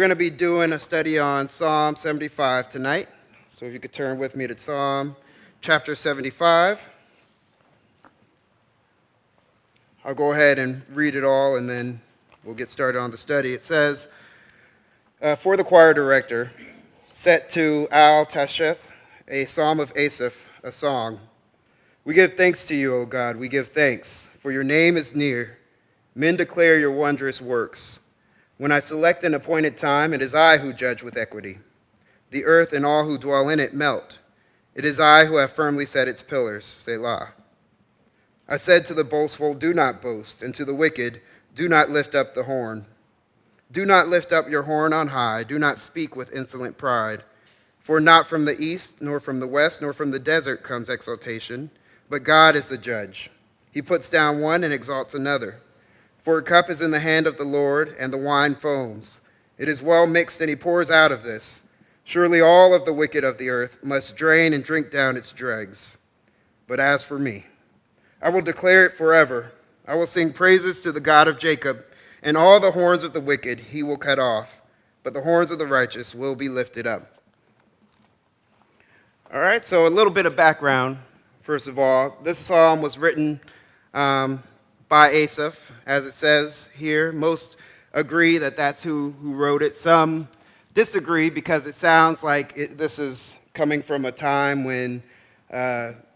going to be doing a study on Psalm 75 tonight. So if you could turn with me to Psalm chapter 75. I'll go ahead and read it all, and then we'll get started on the study. It says, for the choir director, set to Al-Tasheth, a psalm of Asaph, a song. We give thanks to you, O God, we give thanks, for your name is near. Men declare your wondrous works. When I select an appointed time, it is I who judge with equity. The earth and all who dwell in it melt. It is I who have firmly set its pillars, Selah. I said to the boastful, do not boast, and to the wicked, do not lift up the horn. Do not lift up your horn on high, do not speak with insolent pride. For not from the east, nor from the west, nor from the desert comes exaltation, but God is the judge. He puts down one and exalts another. For a cup is in the hand of the Lord, and the wine foams. It is well mixed, and he pours out of this. Surely all of the wicked of the earth must drain and drink down its dregs. But as for me, I will declare it forever. I will sing praises to the God of Jacob, and all the horns of the wicked he will cut off, but the horns of the righteous will be lifted up. All right, so a little bit of background, first of all. This psalm was written by Asaph, as it says here. Most agree that that's who wrote it. Some disagree because it sounds like this is coming from a time when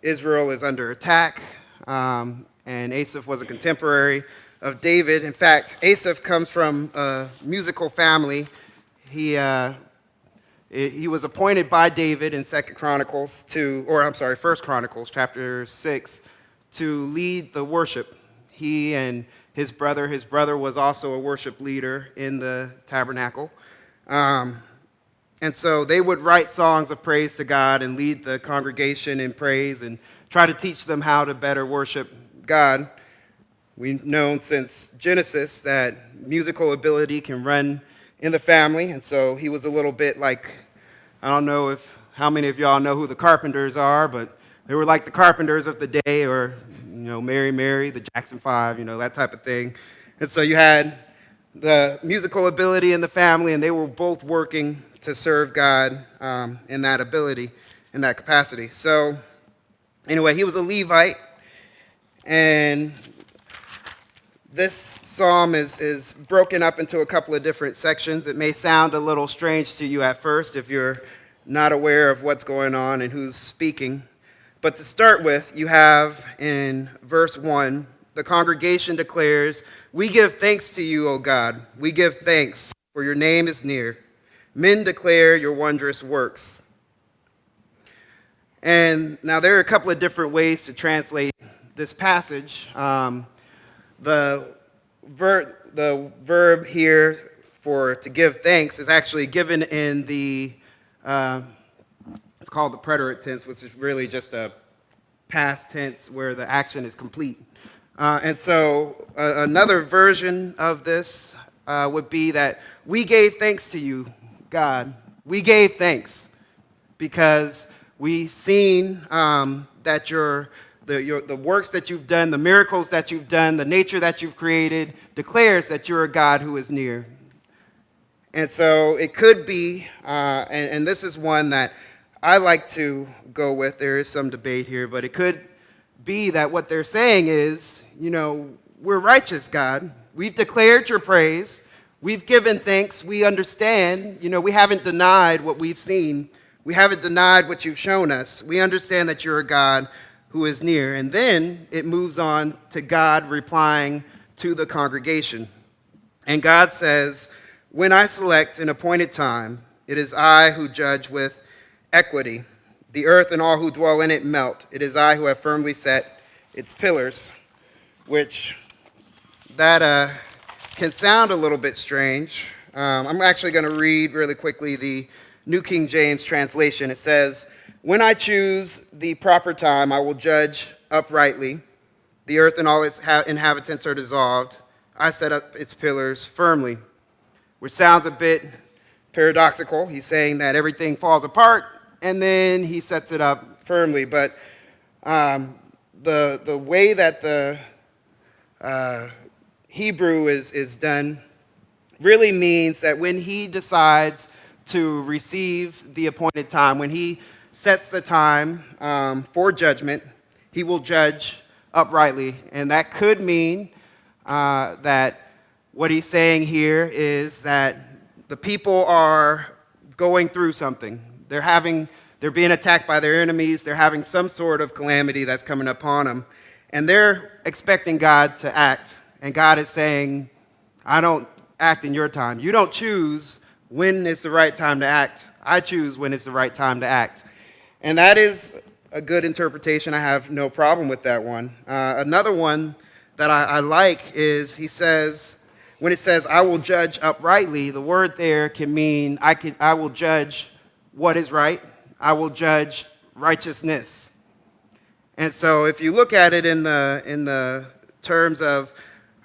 Israel is under attack, and Asaph was a contemporary of David. In fact, Asaph comes from a musical family. He was appointed by David in First Chronicles chapter 6, to lead the worship. He and his brother was also a worship leader in the tabernacle. And so they would write songs of praise to God and lead the congregation in praise and try to teach them how to better worship God. We've known since Genesis that musical ability can run in the family, and so he was a little bit like, I don't know how many of y'all know who the Carpenters are, but they were like the Carpenters of the day, or Mary Mary, the Jackson 5, that type of thing. And so you had the musical ability in the family, and they were both working to serve God in that ability, in that capacity. So anyway, he was a Levite, and this psalm is broken up into a couple of different sections. It may sound a little strange to you at first if you're not aware of what's going on and who's speaking. But to start with, you have in verse 1, the congregation declares, we give thanks to you, O God. We give thanks, for your name is near. Men declare your wondrous works. And now there are a couple of different ways to translate this passage. The verb here to give thanks is actually given in the it's called the preterite tense, which is really just a past tense where the action is complete. And so another version of this would be that we gave thanks to you, God. We gave thanks because we've seen that the works that you've done, the miracles that you've done, the nature that you've created declares that you're a God who is near. And so it could be, and this is one that I like to go with. There is some debate here, but it could be that what they're saying is, we're righteous, God. We've declared your praise. We've given thanks. We understand. We haven't denied what we've seen. We haven't denied what you've shown us. We understand that you're a God who is near. And then it moves on to God replying to the congregation. And God says, when I select an appointed time, it is I who judge with equity. The earth and all who dwell in it melt. It is I who have firmly set its pillars, which that can sound a little bit strange. I'm actually going to read really quickly the New King James translation. It says, when I choose the proper time, I will judge uprightly. The earth and all its inhabitants are dissolved. I set up its pillars firmly, which sounds a bit paradoxical. He's saying that everything falls apart, and then he sets it up firmly. But the way that the Hebrew is done really means that when he decides to receive the appointed time, when he sets the time for judgment, he will judge uprightly. And that could mean that what he's saying here is that the people are going through something. They're being attacked by their enemies. They're having some sort of calamity that's coming upon them. And they're expecting God to act. And God is saying, I don't act in your time. You don't choose when is the right time to act. I choose when it's the right time to act. And that is a good interpretation. I have no problem with that one. Another one that I like is he says, when it says, I will judge uprightly, the word there can mean I will judge what is right. I will judge righteousness. And so if you look at it in the terms of,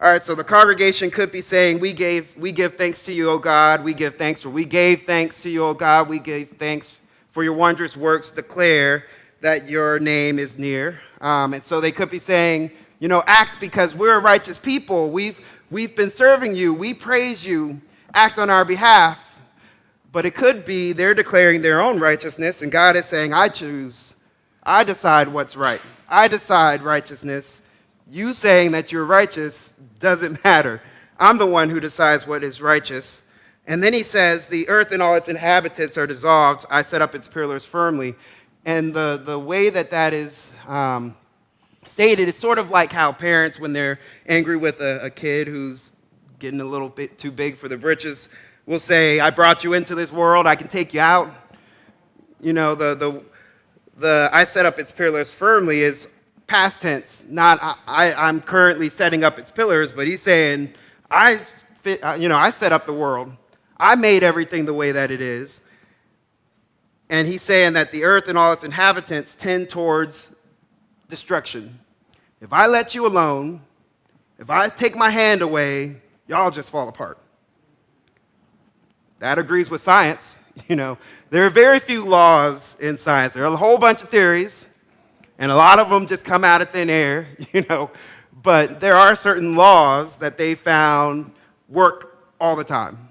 all right, so the congregation could be saying, we give thanks to you, O God. We give thanks, or we gave thanks to you, O God. We gave thanks for your wondrous works. Declare that your name is near. And so they could be saying, act because we're a righteous people. We've been serving you. We praise you. Act on our behalf. But it could be they're declaring their own righteousness, and God is saying, I choose. I decide what's right. I decide righteousness. You saying that you're righteous doesn't matter. I'm the one who decides what is righteous. And then he says, the earth and all its inhabitants are dissolved. I set up its pillars firmly. And the way that is stated, it's sort of like how parents, when they're angry with a kid who's getting a little bit too big for the britches, will say, I brought you into this world. I can take you out. The I set up its pillars firmly is past tense, not I'm currently setting up its pillars, but he's saying, I set up the world. I made everything the way that it is. And he's saying that the earth and all its inhabitants tend towards destruction. If I let you alone, if I take my hand away, y'all just fall apart. That agrees with science. There are very few laws in science. There are a whole bunch of theories, and a lot of them just come out of thin air, But there are certain laws that they found work all the time.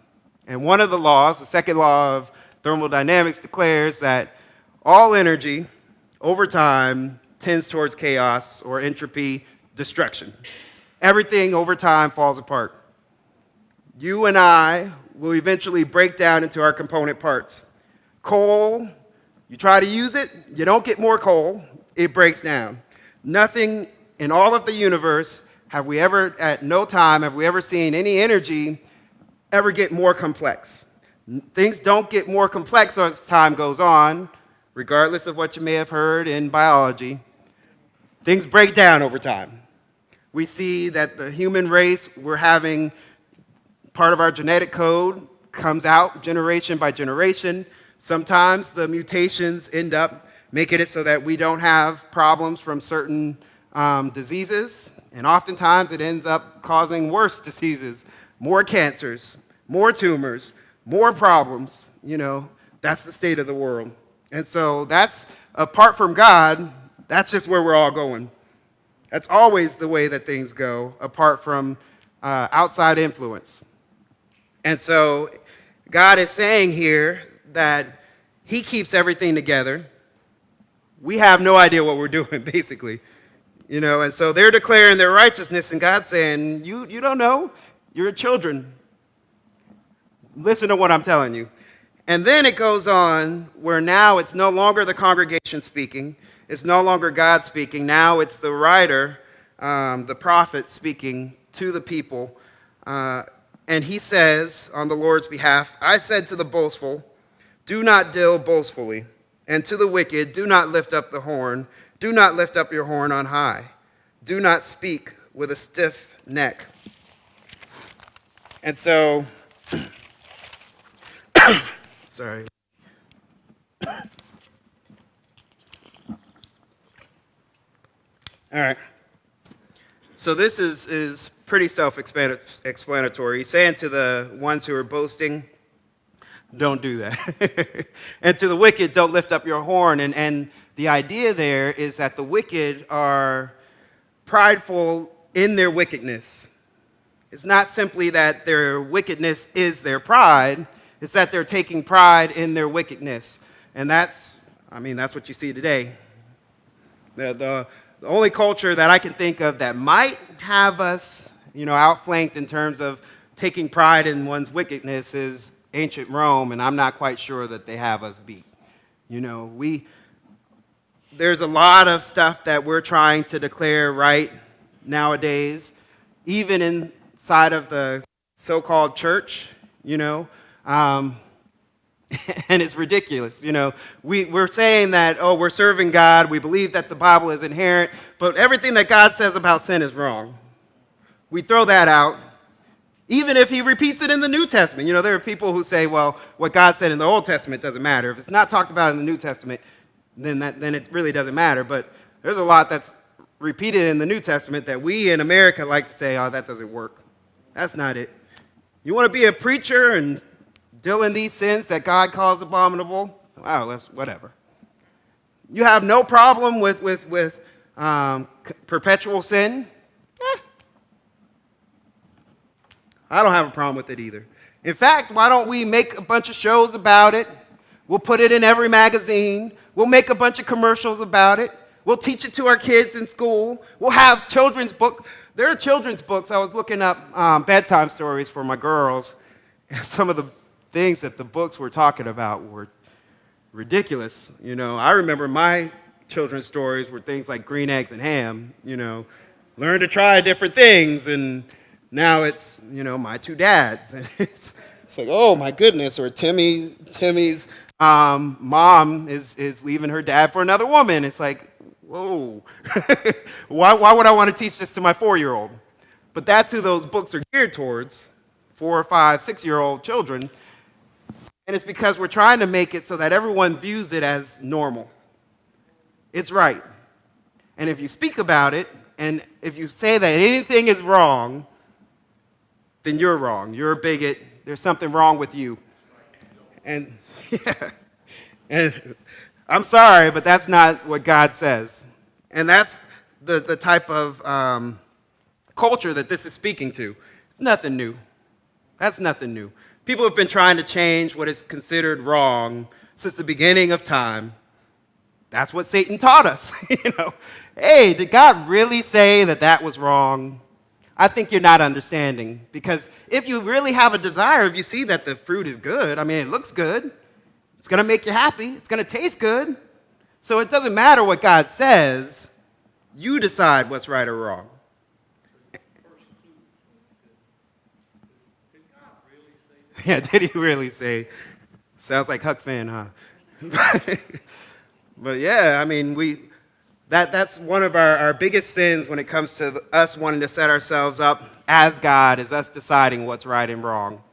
And one of the laws, the second law of thermodynamics, declares that all energy over time tends towards chaos or entropy, destruction. Everything over time falls apart. You and I will eventually break down into our component parts. Coal, you try to use it, you don't get more coal, it breaks down. Nothing in all of the universe at no time have we ever seen any energy ever get more complex. Things don't get more complex as time goes on, regardless of what you may have heard in biology. Things break down over time. We see that the human race, we're having part of our genetic code comes out generation by generation. Sometimes the mutations end up making it so that we don't have problems from certain diseases. And oftentimes it ends up causing worse diseases, more cancers, more tumors, more problems. That's the state of the world. And so that's, apart from God, that's just where we're all going. That's always the way that things go, apart from outside influence. And so God is saying here that he keeps everything together. We have no idea what we're doing, basically. And so they're declaring their righteousness, and God's saying, you don't know. You're children. Listen to what I'm telling you. And then it goes on where now it's no longer the congregation speaking. It's no longer God speaking. Now it's the writer, the prophet, speaking to the people. And he says on the Lord's behalf, I said to the boastful, do not deal boastfully. And to the wicked, do not lift up the horn. Do not lift up your horn on high. Do not speak with a stiff neck. And so, sorry. All right. So this is pretty self-explanatory. He's saying to the ones who are boasting, don't do that. And to the wicked, don't lift up your horn. And the idea there is that the wicked are prideful in their wickedness. It's not simply that their wickedness is their pride, it's that they're taking pride in their wickedness. And that's what you see today. The only culture that I can think of that might have us, outflanked in terms of taking pride in one's wickedness is ancient Rome, and I'm not quite sure that they have us beat. There's a lot of stuff that we're trying to declare right nowadays, even inside of the so-called church, and it's ridiculous. We're saying that, we're serving God, we believe that the Bible is inherent, but everything that God says about sin is wrong. We throw that out, even if he repeats it in the New Testament. There are people who say, well, what God said in the Old Testament doesn't matter. If it's not talked about in the New Testament, then it really doesn't matter. But there's a lot that's repeated in the New Testament that we in America like to say, that doesn't work. That's not it. You want to be a preacher and deal in these sins that God calls abominable? Wow, that's whatever. You have no problem with perpetual sin? I don't have a problem with it either. In fact, why don't we make a bunch of shows about it? We'll put it in every magazine. We'll make a bunch of commercials about it. We'll teach it to our kids in school. We'll have children's books. There are children's books. I was looking up bedtime stories for my girls, and some of the things that the books were talking about were ridiculous. I remember my children's stories were things like green eggs and ham, learn to try different things, and now it's, my two dads. And it's like, oh my goodness, or Timmy's mom is leaving her dad for another woman. It's like, whoa, why would I want to teach this to my 4-year-old? But that's who those books are geared towards, 4, 5, 6-year-old children. And it's because we're trying to make it so that everyone views it as normal. It's right. And if you speak about it, and if you say that anything is wrong, then you're wrong. You're a bigot. There's something wrong with you. And I'm sorry, but that's not what God says. And that's the type of culture that this is speaking to. It's nothing new. That's nothing new. People have been trying to change what is considered wrong since the beginning of time. That's what Satan taught us. Hey, did God really say that was wrong? I think you're not understanding, because if you really have a desire, if you see that the fruit is good, it looks good, it's going to make you happy, it's going to taste good. So it doesn't matter what God says, you decide what's right or wrong. Yeah, did he really say? Sounds like Huck fan, huh? But yeah, that's one of our biggest sins when it comes to us wanting to set ourselves up as God, is us deciding what's right and wrong.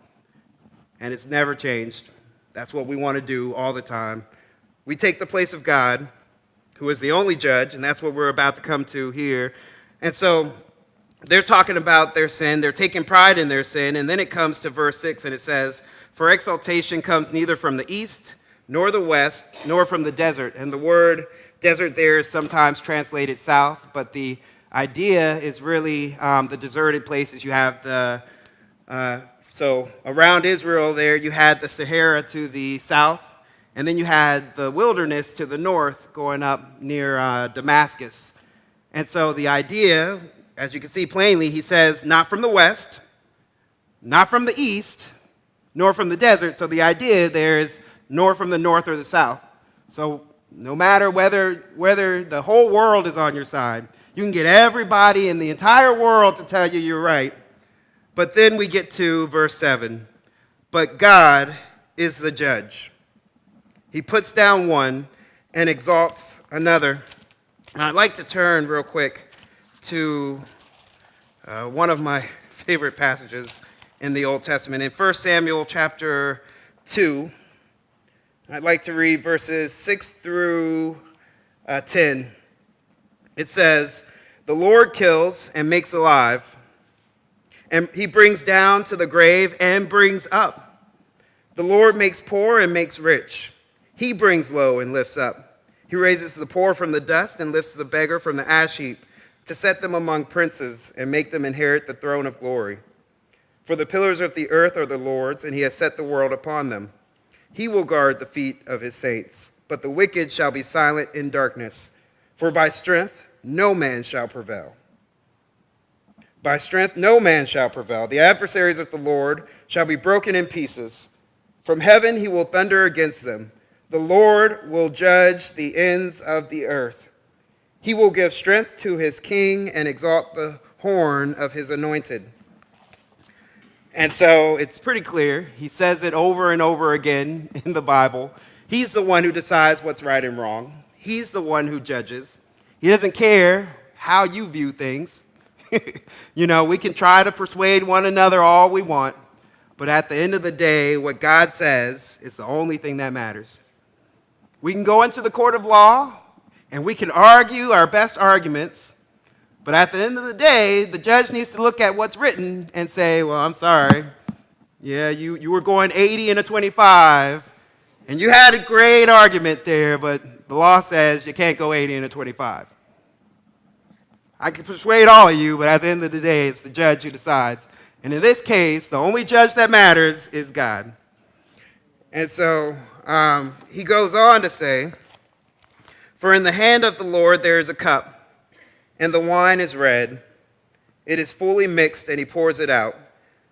And it's never changed. That's what we want to do all the time. We take the place of God, who is the only judge, and that's what we're about to come to here. And so they're talking about their sin. They're taking pride in their sin. And then it comes to verse 6, and it says, "For exaltation comes neither from the east, nor the west, nor from the desert." And the word desert there is sometimes translated south, but the idea is really the deserted places. You have so around Israel there, you had the Sahara to the south, and then you had the wilderness to the north going up near Damascus. And so the idea, as you can see plainly, he says, not from the west, not from the east, nor from the desert. So the idea there is nor from the north or the south. So no matter whether the whole world is on your side, you can get everybody in the entire world to tell you you're right. But then we get to verse 7. But God is the judge. He puts down one and exalts another. And I'd like to turn real quick to one of my favorite passages in the Old Testament. In 1 Samuel chapter 2, I'd like to read verses 6 through 10. It says, "The Lord kills and makes alive, and he brings down to the grave and brings up. The Lord makes poor and makes rich. He brings low and lifts up. He raises the poor from the dust and lifts the beggar from the ash heap, to set them among princes and make them inherit the throne of glory. For the pillars of the earth are the Lord's, and he has set the world upon them. He will guard the feet of his saints, but the wicked shall be silent in darkness. For by strength no man shall prevail. By strength no man shall prevail. The adversaries of the Lord shall be broken in pieces. From heaven he will thunder against them. The Lord will judge the ends of the earth. He will give strength to his king and exalt the horn of his anointed. And so it's pretty clear. He says it over and over again in the Bible. He's the one who decides what's right and wrong. He's the one who judges. He doesn't care how you view things. We can try to persuade one another all we want, but at the end of the day, what God says is the only thing that matters. We can go into the court of law, and we can argue our best arguments, but at the end of the day, the judge needs to look at what's written and say, well, I'm sorry. Yeah, you were going 80 and a 25, and you had a great argument there, but the law says you can't go 80 and a 25. I can persuade all of you, but at the end of the day, it's the judge who decides. And in this case, the only judge that matters is God. And so he goes on to say, for in the hand of the Lord there is a cup, and the wine is red. It is fully mixed, and he pours it out.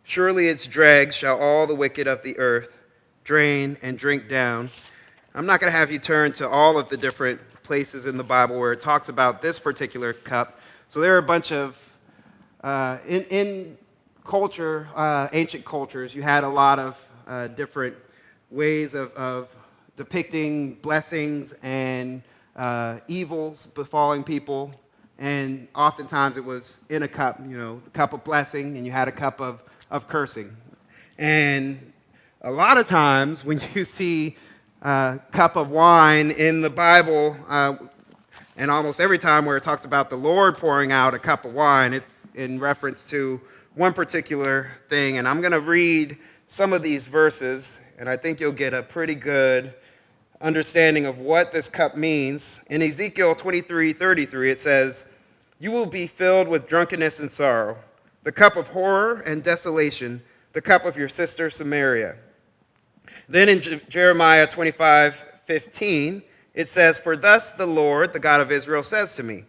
Surely its dregs shall all the wicked of the earth drain and drink down. I'm not going to have you turn to all of the different places in the Bible where it talks about this particular cup. So there are a bunch of, in culture, ancient cultures, you had a lot of different ways of depicting blessings and evils befalling people. And oftentimes it was in a cup, the cup of blessing, and you had a cup of cursing. And a lot of times when you see a cup of wine in the Bible, and almost every time where it talks about the Lord pouring out a cup of wine, it's in reference to one particular thing. And I'm going to read some of these verses, and I think you'll get a pretty good understanding of what this cup means. In Ezekiel 23:33, it says, you will be filled with drunkenness and sorrow, the cup of horror and desolation, the cup of your sister Samaria. Then in Jeremiah 25:15, it says, for thus the Lord, the God of Israel, says to me,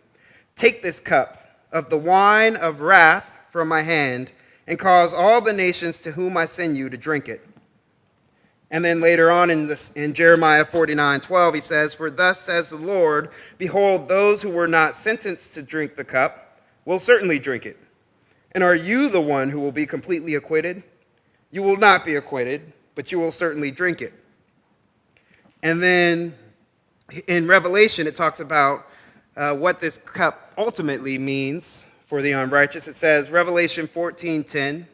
take this cup of the wine of wrath from my hand and cause all the nations to whom I send you to drink it. And then later on in Jeremiah 49:12, he says, for thus says the Lord, behold, those who were not sentenced to drink the cup will certainly drink it. And are you the one who will be completely acquitted? You will not be acquitted, but you will certainly drink it. And then in Revelation, it talks about what this cup ultimately means for the unrighteous. It says, Revelation 14:10,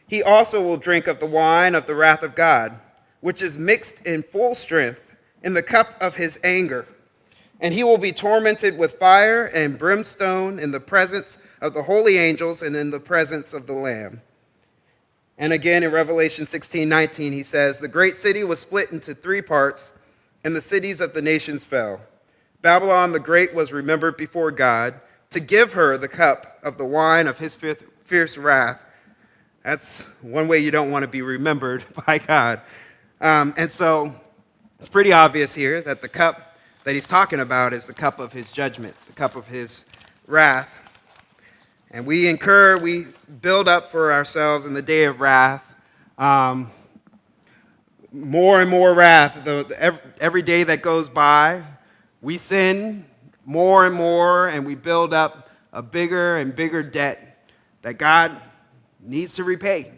he also will drink of the wine of the wrath of God, which is mixed in full strength in the cup of his anger. And he will be tormented with fire and brimstone in the presence of the holy angels and in the presence of the Lamb. And again in Revelation 16:19, he says, the great city was split into 3 parts, and the cities of the nations fell. Babylon the Great was remembered before God to give her the cup of the wine of his fierce wrath. That's one way you don't want to be remembered by God. And so it's pretty obvious here that the cup that he's talking about is the cup of his judgment, the cup of his wrath. And we build up for ourselves in the day of wrath, more and more wrath. Every day that goes by, we sin more and more, and we build up a bigger and bigger debt that God needs to repay.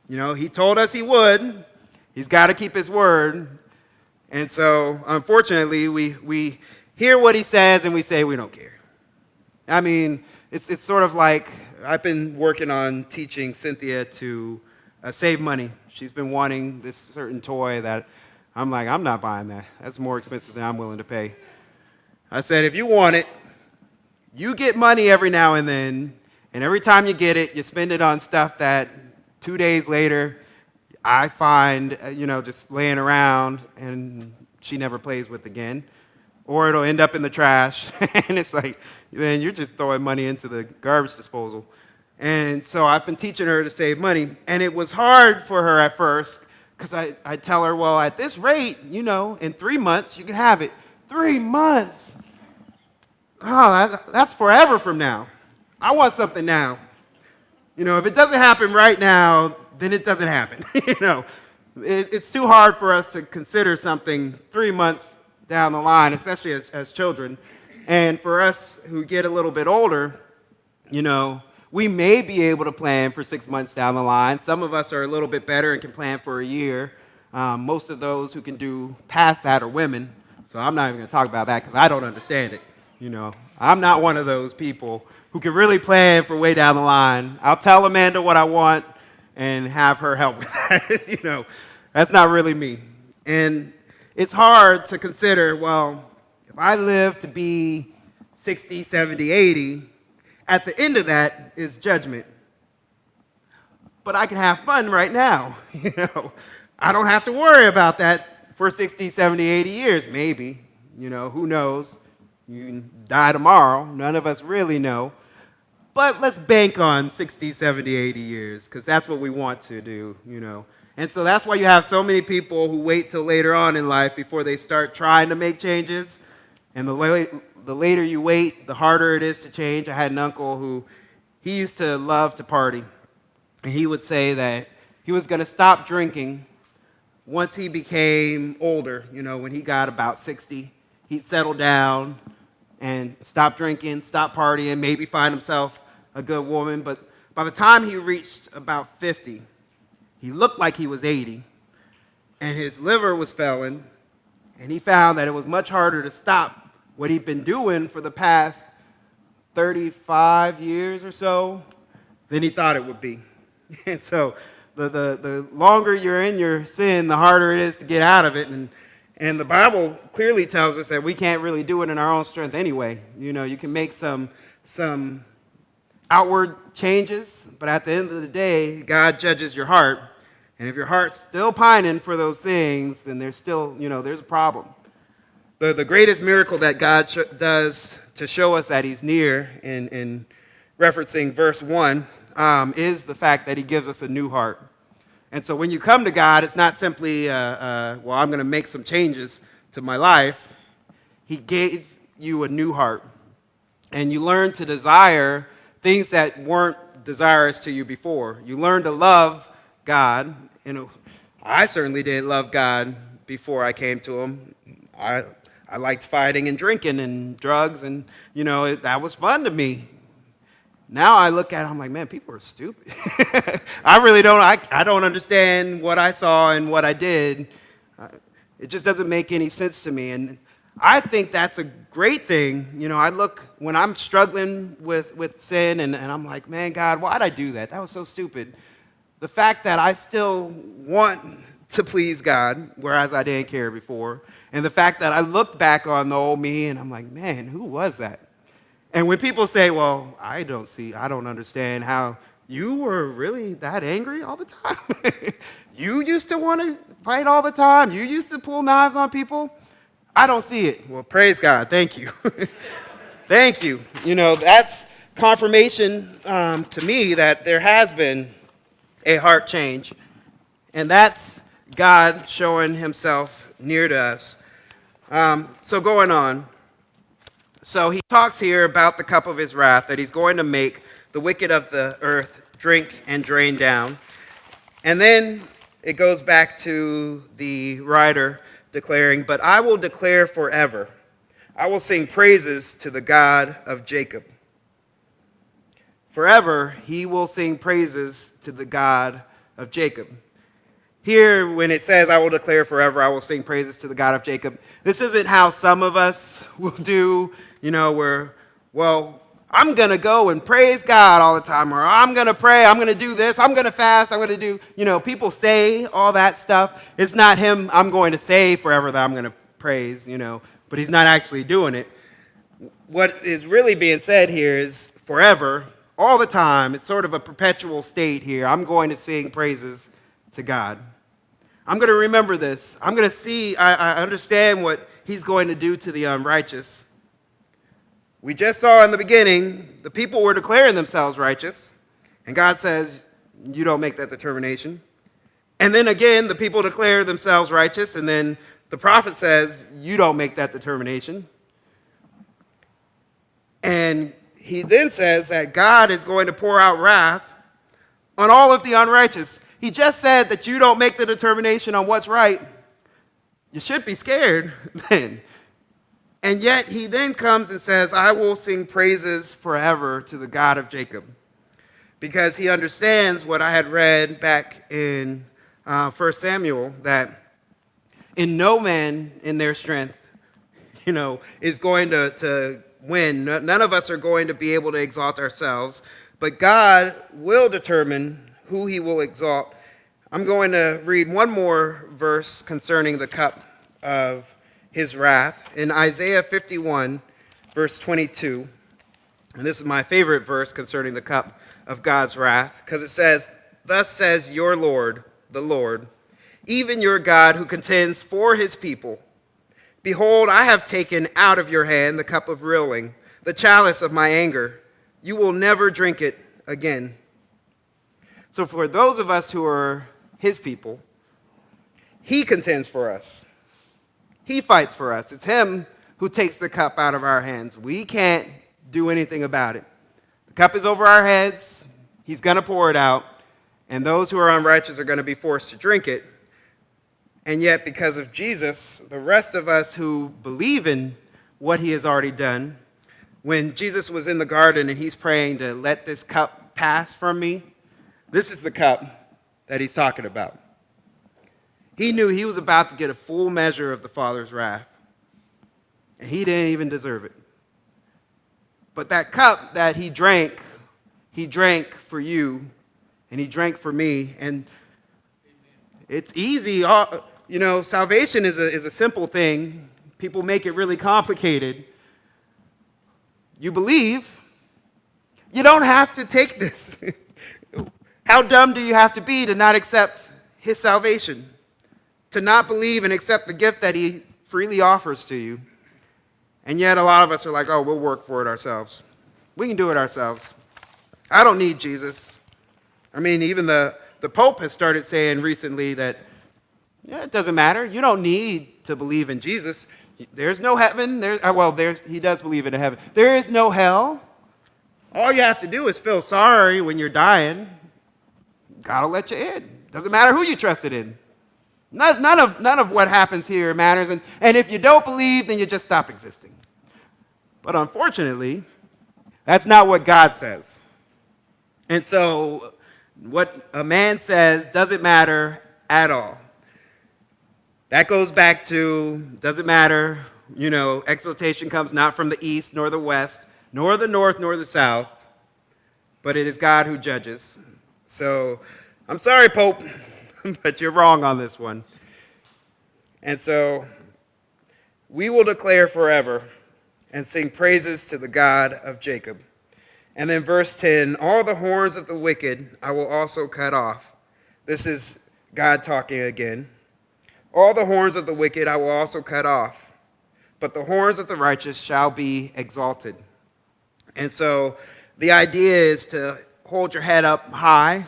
He told us he would. He's got to keep his word. And so, unfortunately, we hear what he says and we say we don't care. I mean, it's sort of like I've been working on teaching Cynthia to save money. She's been wanting this certain toy that I'm like, I'm not buying that. That's more expensive than I'm willing to pay. I said, if you want it, you get money every now and then, and every time you get it, you spend it on stuff that 2 days later I find, just laying around and she never plays with again. Or it'll end up in the trash, and it's like, man, you're just throwing money into the garbage disposal. And so I've been teaching her to save money. And it was hard for her at first because I tell her, well, at this rate, in 3 months, you can have it. 3 months. Oh, that's forever from now. I want something now. If it doesn't happen right now, then it doesn't happen. It's too hard for us to consider something 3 months down the line, especially as children. And for us who get a little bit older, we may be able to plan for 6 months down the line. Some of us are a little bit better and can plan for a year. Most of those who can do past that are women. So I'm not even going to talk about that because I don't understand it. I'm not one of those people who can really plan for way down the line. I'll tell Amanda what I want and have her help with that. That's not really me. And it's hard to consider, well, if I live to be 60, 70, 80, at the end of that is judgment. But I can have fun right now. I don't have to worry about that for 60, 70, 80 years, maybe. Who knows? You can die tomorrow. None of us really know. But let's bank on 60, 70, 80 years because that's what we want to do, And so that's why you have so many people who wait till later on in life before they start trying to make changes. And the later you wait, the harder it is to change. I had an uncle who, he used to love to party. And he would say that he was going to stop drinking once he became older, when he got about 60. He'd settle down and stop drinking, stop partying, maybe find himself a good woman. But by the time he reached about 50, he looked like he was 80, and his liver was failing, and he found that it was much harder to stop what he'd been doing for the past 35 years or so than he thought it would be. And so the longer you're in your sin, the harder it is to get out of it. And the Bible clearly tells us that we can't really do it in our own strength anyway. You can make some outward changes, but at the end of the day, God judges your heart. And if your heart's still pining for those things, then there's still, there's a problem. The greatest miracle that God does to show us that he's near, in referencing verse 1, is the fact that he gives us a new heart. And so when you come to God, it's not simply, well, I'm going to make some changes to my life. He gave you a new heart. And you learn to desire things that weren't desirous to you before. You learn to love God. I certainly didn't love God before I came to him. I liked fighting and drinking and drugs, and, that was fun to me. Now I look at it, I'm like, man, people are stupid. I don't understand what I saw and what I did. It just doesn't make any sense to me. And I think that's a great thing. I look, when I'm struggling with sin, and I'm like, man, God, why'd I do that? That was so stupid. The fact that I still want to please God, whereas I didn't care before, and the fact that I look back on the old me, and I'm like, man, who was that? And when people say, well, I don't understand how you were really that angry all the time. You used to want to fight all the time. You used to pull knives on people. I don't see it. Well, praise God. Thank you. Thank you. That's confirmation to me that there has been a heart change. And that's God showing himself near to us. So going on. So he talks here about the cup of his wrath, that he's going to make the wicked of the earth drink and drain down. And then it goes back to the writer declaring, but I will declare forever. I will sing praises to the God of Jacob. Forever, he will sing praises to the God of Jacob. Here, when it says, I will declare forever, I will sing praises to the God of Jacob, this isn't how some of us will do, where, well, I'm going to go and praise God all the time, or I'm going to pray, I'm going to do this, I'm going to fast, I'm going to do, people say all that stuff. It's not him, I'm going to say forever that I'm going to praise, but he's not actually doing it. What is really being said here is forever, all the time. It's sort of a perpetual state here. I'm going to sing praises to God. I'm going to remember this. I'm going to see, I understand what he's going to do to the unrighteous. We just saw in the beginning, the people were declaring themselves righteous, And God says, you don't make that determination. And then again, the people declare themselves righteous, and then the prophet says, you don't make that determination. And he then says that God is going to pour out wrath on all of the unrighteous. He just said that you don't make the determination on what's right. You should be scared then. And yet he then comes and says, I will sing praises forever to the God of Jacob. Because he understands what I had read back in 1 Samuel, that in no man in their strength, is going to win. None of us are going to be able to exalt ourselves, but God will determine who he will exalt. I'm going to read one more verse concerning the cup of his wrath in Isaiah 51, verse 22. And this is my favorite verse concerning the cup of God's wrath, because it says, thus says your Lord, the Lord, even your God who contends for his people. Behold, I have taken out of your hand the cup of ruling, the chalice of my anger. You will never drink it again. So for those of us who are his people, he contends for us. He fights for us. It's him who takes the cup out of our hands. We can't do anything about it. The cup is over our heads. He's going to pour it out. And those who are unrighteous are going to be forced to drink it. And yet, because of Jesus, the rest of us who believe in what he has already done, when Jesus was in the garden and he's praying to let this cup pass from me, this is the cup that he's talking about. He knew he was about to get a full measure of the Father's wrath, and he didn't even deserve it. But that cup that he drank for you, and he drank for me, and it's easy. Salvation is a simple thing. People make it really complicated. You believe. You don't have to take this. How dumb do you have to be to not accept his salvation? To not believe and accept the gift that he freely offers to you? And yet a lot of us are like, oh, we'll work for it ourselves. We can do it ourselves. I don't need Jesus. I mean, even the Pope has started saying recently that, it doesn't matter. You don't need to believe in Jesus. There's no heaven. He does believe in a heaven. There is no hell. All you have to do is feel sorry when you're dying. God will let you in. Doesn't matter who you trusted in. None of what happens here matters. And if you don't believe, then you just stop existing. But unfortunately, that's not what God says. And so what a man says doesn't matter at all. That goes back to, doesn't matter, exaltation comes not from the east, nor the west, nor the north, nor the south, but it is God who judges. So, I'm sorry, Pope, but you're wrong on this one. And so, we will declare forever and sing praises to the God of Jacob. And then verse 10, all the horns of the wicked I will also cut off. This is God talking again. All the horns of the wicked I will also cut off, but the horns of the righteous shall be exalted. And so the idea is to hold your head up high,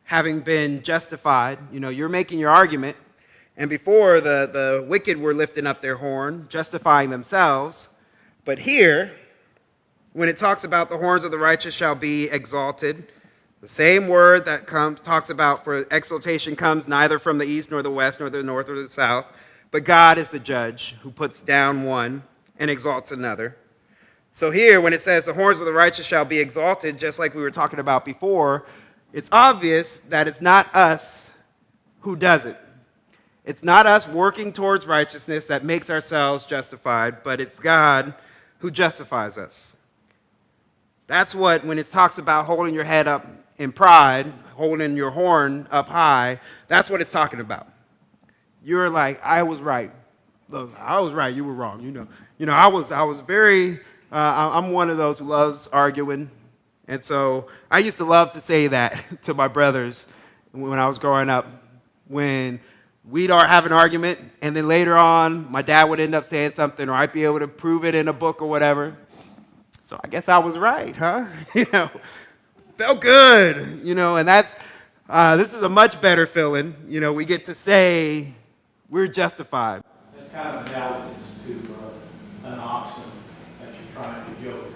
having been justified. You're making your argument. And before, the wicked were lifting up their horn, justifying themselves. But here, when it talks about the horns of the righteous shall be exalted, the same word that talks about for exaltation comes neither from the east nor the west nor the north or the south, but God is the judge who puts down one and exalts another. So here, when it says the horns of the righteous shall be exalted, just like we were talking about before, it's obvious that it's not us who does it. It's not us working towards righteousness that makes ourselves justified, but it's God who justifies us. That's what, when it talks about holding your head up in pride, holding your horn up high, that's what it's talking about. You're like, I was right. Look, I was right. You were wrong. I was very. I'm one of those who loves arguing, and so I used to love to say that to my brothers when I was growing up. When we'd have an argument, and then later on, my dad would end up saying something, or I'd be able to prove it in a book or whatever. So I guess I was right, huh? felt good, and that's, this is a much better feeling. We get to say we're justified. It's kind of analogous to an oxen that you're trying to yoke,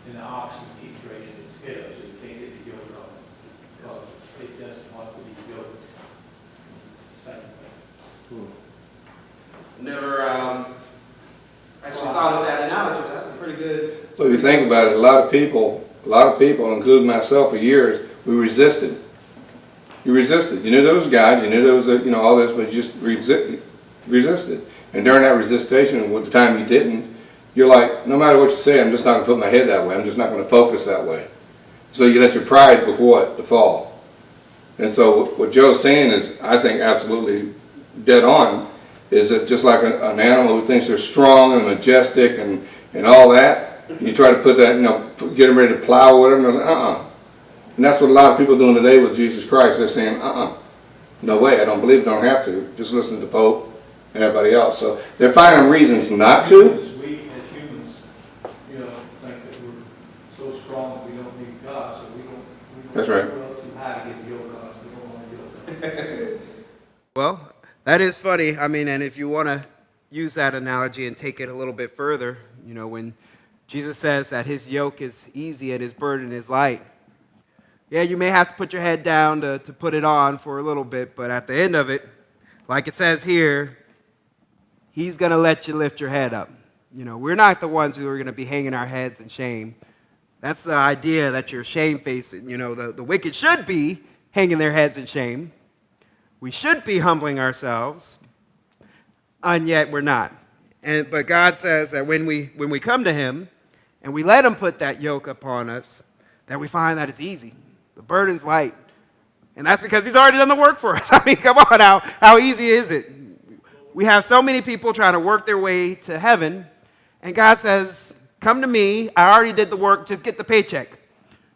and the oxen keeps raising its head, so you can't get the yoke on it because it doesn't want to be yoked. Same thing. Never actually thought of that analogy, but that's a pretty good. So if you think about it, a lot of people, including myself for years, we resisted. You resisted. You knew there was God, you knew there was all this, but you just resisted. And during that resistation, with the time you didn't, you're like, no matter what you say, I'm just not going to put my head that way. I'm just not going to focus that way. So you let your pride before it to fall. And so what Joe's saying is, I think, absolutely dead on, is that just like an animal who thinks they're strong and majestic and all that, you try to put that, get them ready to plow or whatever, and they're like, And that's what a lot of people are doing today with Jesus Christ. They're saying, no way, I don't believe it, don't have to. Just listen to the Pope and everybody else. So they're finding reasons not to. We as humans, think that we're so strong that we don't need God, so we don't That's right. feel too high to get the yoke on us. We don't want to yoke. Well, that is funny. I mean, and if you want to use that analogy and take it a little bit further, when Jesus says that his yoke is easy and his burden is light, yeah, you may have to put your head down to put it on for a little bit, but at the end of it, like it says here, he's going to let you lift your head up. We're not the ones who are going to be hanging our heads in shame. That's the idea that you're shame-facing. The wicked should be hanging their heads in shame. We should be humbling ourselves, and yet we're not. But God says that when we come to him and we let him put that yoke upon us, that we find that it's easy. The burden's light. And that's because he's already done the work for us. I mean, come on, how easy is it? We have so many people trying to work their way to heaven, and God says, come to me, I already did the work, just get the paycheck.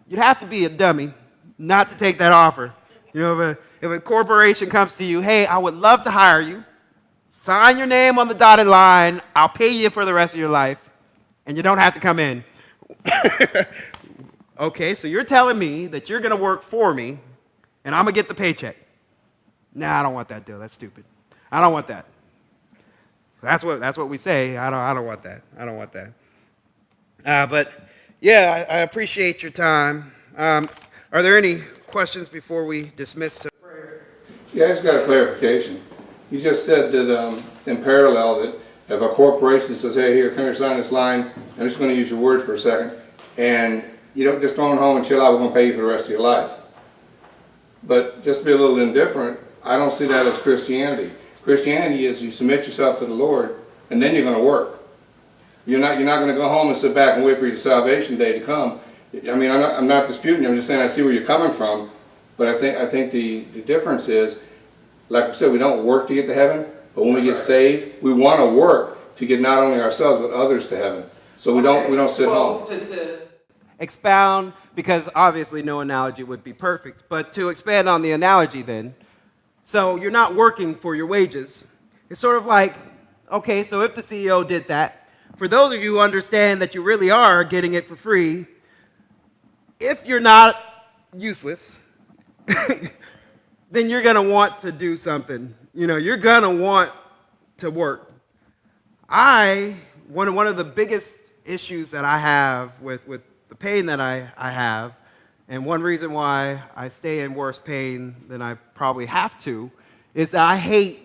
You'd have to be a dummy not to take that offer. If a corporation comes to you, hey, I would love to hire you, sign your name on the dotted line, I'll pay you for the rest of your life, and you don't have to come in. Okay, so you're telling me that you're going to work for me, and I'm going to get the paycheck. Nah, I don't want that deal. That's stupid. I don't want that. That's what we say. I don't want that. I don't want that. But yeah, I appreciate your time. Are there any questions before we dismiss to prayer? Yeah, I just got a clarification. You just said that in parallel that if a corporation says, hey, here, come here, sign this line, I'm just going to use your words for a second, and you don't just go home and chill out, we're going to pay you for the rest of your life. But just to be a little indifferent, I don't see that as Christianity. Christianity is you submit yourself to the Lord, and then you're going to work. You're not going to go home and sit back and wait for your salvation day to come. I mean, I'm not disputing you. I'm just saying I see where you're coming from. But I think the difference is, like I said, we don't work to get to heaven, but when we get saved, we want to work to get not only ourselves but others to heaven. So we don't sit home. To expound, because obviously no analogy would be perfect, but to expand on the analogy then, so you're not working for your wages. It's sort of like, okay, so if the CEO did that, for those of you who understand that you really are getting it for free, if you're not useless, then you're going to want to do something. You're going to want to work. One of the biggest issues that I have with the pain that I have, and one reason why I stay in worse pain than I probably have to, is that I hate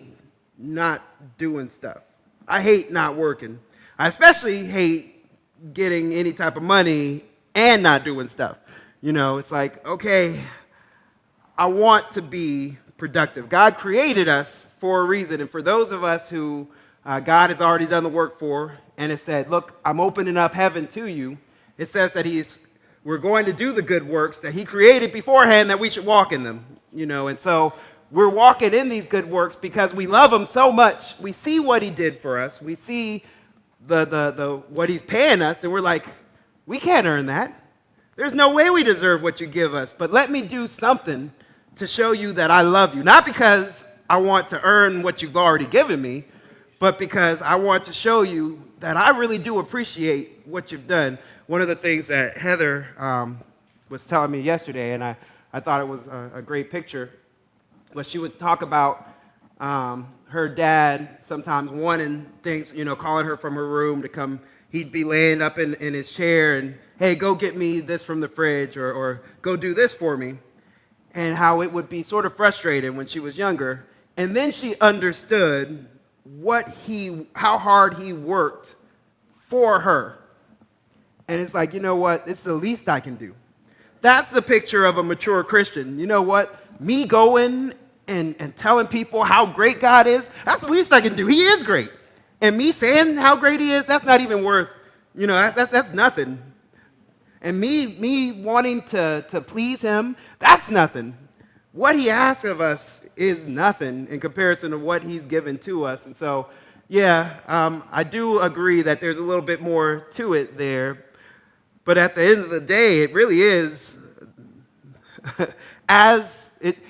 not doing stuff. I hate not working. I especially hate getting any type of money and not doing stuff. It's like, okay, I want to be productive. God created us for a reason, and for those of us who God has already done the work for, and it said, look, I'm opening up heaven to you, it says that we're going to do the good works that he created beforehand, that we should walk in them, and so we're walking in these good works because we love him so much. We see what he did for us. We see the what he's paying us, and we're like, we can't earn that. There's no way we deserve what you give us, but let me do something to show you that I love you. Not because I want to earn what you've already given me, but because I want to show you that I really do appreciate what you've done. One of the things that Heather was telling me yesterday, and I thought it was a great picture. But she would talk about her dad sometimes wanting things, calling her from her room to come. He'd be laying up in his chair and, hey, go get me this from the fridge, or go do this for me. And how it would be sort of frustrating when she was younger. And then she understood how hard he worked for her. And it's like, you know what? It's the least I can do. That's the picture of a mature Christian. You know what? Me going and telling people how great God is, that's the least I can do. He is great. And me saying how great he is, that's not even worth, that's nothing. And me wanting to please him, that's nothing. What he asks of us is nothing in comparison to what he's given to us. And so, I do agree that there's a little bit more to it there. But at the end of the day, it really is,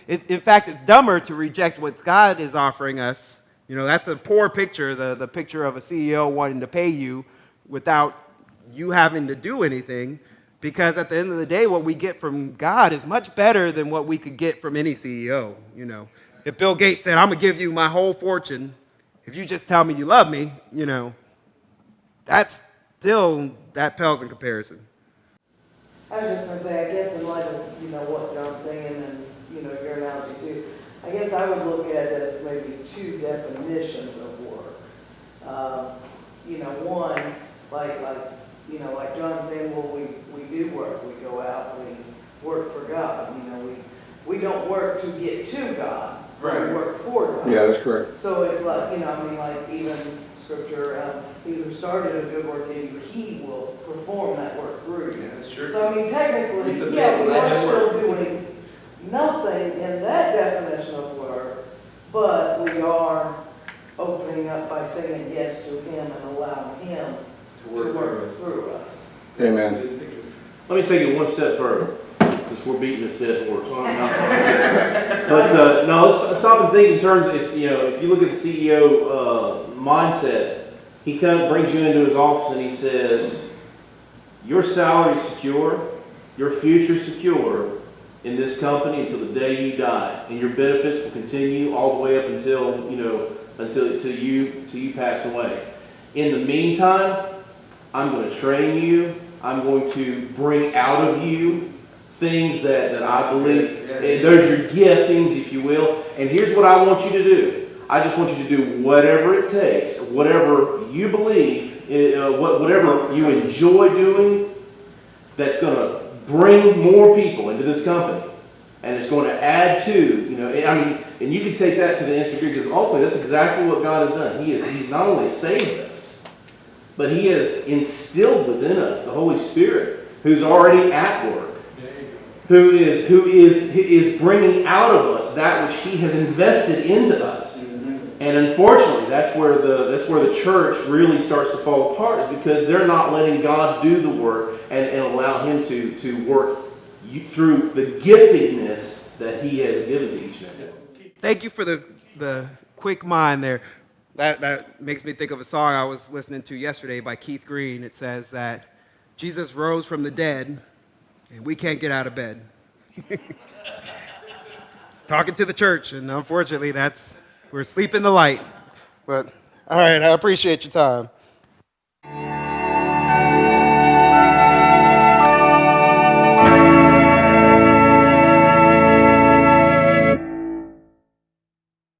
in fact, it's dumber to reject what God is offering us. That's a poor picture, the picture of a CEO wanting to pay you without you having to do anything. Because at the end of the day, what we get from God is much better than what we could get from any CEO. If Bill Gates said, I'm going to give you my whole fortune, if you just tell me you love me, that pales in comparison. I was just going to say, I guess in light of, what John's saying and, your analogy too, I guess I would look at it as maybe two definitions of work. One, like John saying, well, we do work. We go out, we work for God. We don't work to get to God. Right. We work for God. Yeah, that's correct. So it's like, like even scripture, he who started a good work in you, he will perform that work through you. Yeah, that's true. So technically, we are still doing nothing in that definition of work, but we are opening up by saying yes to him and allowing him to work through us. Amen. Let me take it one step further, since we're beating this dead horse. But no, let's stop and think in terms of, if you look at the CEO mindset, he kind of brings you into his office and he says, your salary is secure, your future is secure in this company until the day you die, and your benefits will continue all the way up until you pass away. In the meantime, I'm going to train you. I'm going to bring out of you things that I believe. There's your giftings, if you will. And here's what I want you to do. I just want you to do whatever it takes, whatever you believe, whatever you enjoy doing, that's going to bring more people into this company. And it's going to add to, and you can take that to the nth degree, because ultimately that's exactly what God has done. He's not only saved us, but he has instilled within us the Holy Spirit, who's already at work, who is bringing out of us that which he has invested into us. And unfortunately, that's where the church really starts to fall apart, is because they're not letting God do the work and allow him to work through the giftedness that he has given to each man. Thank you for the quick mind there. That makes me think of a song I was listening to yesterday by Keith Green. It says that Jesus rose from the dead, and we can't get out of bed. It's talking to the church, and unfortunately, we're asleep in the light. But, all right, I appreciate your time.